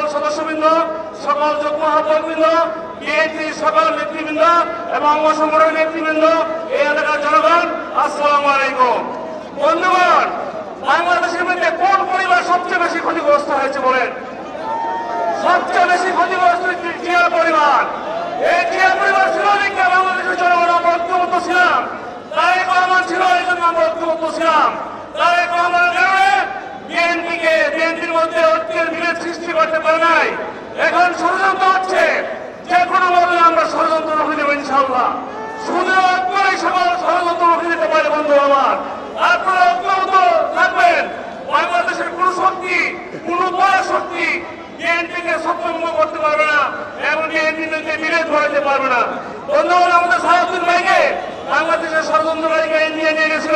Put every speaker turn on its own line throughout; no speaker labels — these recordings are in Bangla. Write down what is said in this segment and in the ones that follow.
সকল সদস্যবৃন্দ, সকল যুগ্ম আহ্বায়কবৃন্দ, বিএনপির সকল নেতৃবৃন্দ এবং অঙ্গ সংগঠনের নেতৃবৃন্দ, এই এলাকার জনগণ, আসসালামু আলাইকুম। বন্ধুগণ, বাংলাদেশের মধ্যে কোন পরিবার সবচেয়ে বেশি ক্ষতিগ্রস্ত হয়েছে বলেন? সবচেয়ে বেশি ক্ষতিগ্রস্ত জিয়া পরিবার। এই জিয়া পরিবার ছিল দেখে বাংলাদেশের জনগণ আমরা ঐক্যবদ্ধ ছিলাম। তারেক রহমান ছিল, এই জন্য আমরা ঐক্যবদ্ধ ছিলাম। তারেক রহমানের কারণে বিএনপির মধ্যে ঐক্যের বিভেদ সৃষ্টি করতে পারে নাই। এখন ষড়যন্ত্র হচ্ছে, যে কোনো বললে আমরা ষড়যন্ত্র রুখে দেবো ইনশাআল্লাহ। শুধু ঐক্যই সকল ষড়যন্ত্র রুখে দিতে পারে বন্ধু আমার। আপনারা ঐক্যবদ্ধ থাকবেন। বাংলাদেশের কোন শক্তি, কোন বড় শক্তি বিএনপিকে সক্ষম করতে পারবে না এবং বিএনপির মধ্যে বিভেদ ঘটাতে পারবে না। বন্ধুগণ, আমাদের সাহায্যের ভাইকে বাংলাদেশের ষড়যন্ত্রকারীকে ইন্ডিয়া নিয়ে গেছিল।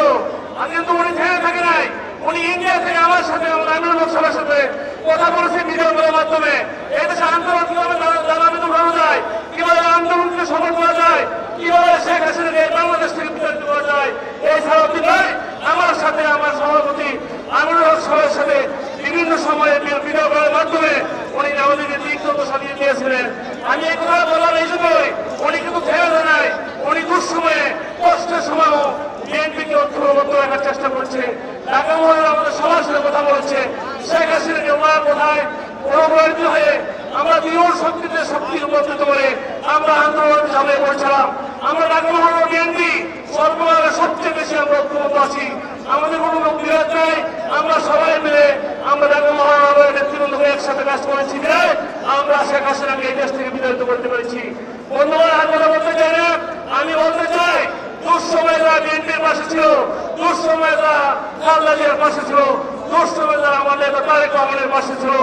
আমি কিন্তু উনি থেমে থাকে নাই, উনি ইন্ডিয়া থেকে আমার সাথে, আমার আমিনুল হক সাহেবের সাথে কথা বলেছে ভিডিও কলের মাধ্যমে। এই দেশে আন্দোলন কিভাবে দাঁড়ানো উঠানো যায়, কিভাবে আন্দোলনকে সফল করা যায়, কিভাবে শেখ হাসিনাকে বাংলাদেশ থেকে বিতাড়িত করা যায়, এই সাহায্য ভাই আমার সাথে, আমার সভাপতি আমিনুল হক সাহেবের সাথে বিভিন্ন সময়ে ভিডিও কলের মাধ্যমে উনি আমাদেরকে দিক নির্দেশনা দিয়ে দিয়েছিলেন। আমি এই কথা বলার এই জন্যই, উনি কিন্তু থেমে যায় নাই। উনি দুঃসময়ে, কষ্টের সময়ও বিএনপিকে ঐক্যবদ্ধ রাখার চেষ্টা করছে। ঢাকা মহানগর আমাদের সবার সাথে কথা বলছে। শেখ হাসিনাকে ওনার কোথায় প্রভাবিত হয়ে আমরা দৃঢ় শক্তিতে শক্তি রূপান্তরিত করে আমরা আন্দোলন ঝাঁপিয়ে পড়ছিলাম। আমরা ঢাকা মহানগর বিএনপি সর্বভাবে সবচেয়ে বেশি আমরা ঐক্যবদ্ধ আছি। আমাদের কোনো লোক বিরোধ নাই। আমরা সবাই মিলে আমরা ঢাকা মহানগরের নেতৃবৃন্দ একসাথে কাজ করেছি যে আমরা শেখ হাসিনাকে এই দেশ থেকে বিতাড়িত করতে পেরেছি। বন্ধুগণ, আর কথা বলতে চাই না, আমি বলতে চাই দুঃসময় যারা বিএনপির পাশে ছিল, দুঃসময় যারা খালেদা জিয়ার পাশে ছিল, দুঃসময় যারা আমাদের তারেক রহমানের পাশে ছিল,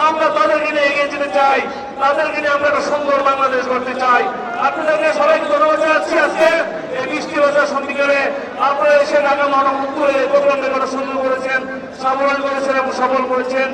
আমরা তাদেরকে নিয়ে এগিয়ে যেতে চাই। তাদেরকে নিয়ে আমরা একটা সুন্দর বাংলাদেশ গড়তে চাই। আপনাদেরকে সবাইকে ধন্যবাদ জানাচ্ছি। আজকে এই বৃষ্টি বাজার সন্ধিকারে আপনারা এসে ঢাকা মহানগর উত্তরে প্রোগ্রামটা করার সুযোগ করেছেন, সাবল করেছেন এবং সফল করেছেন।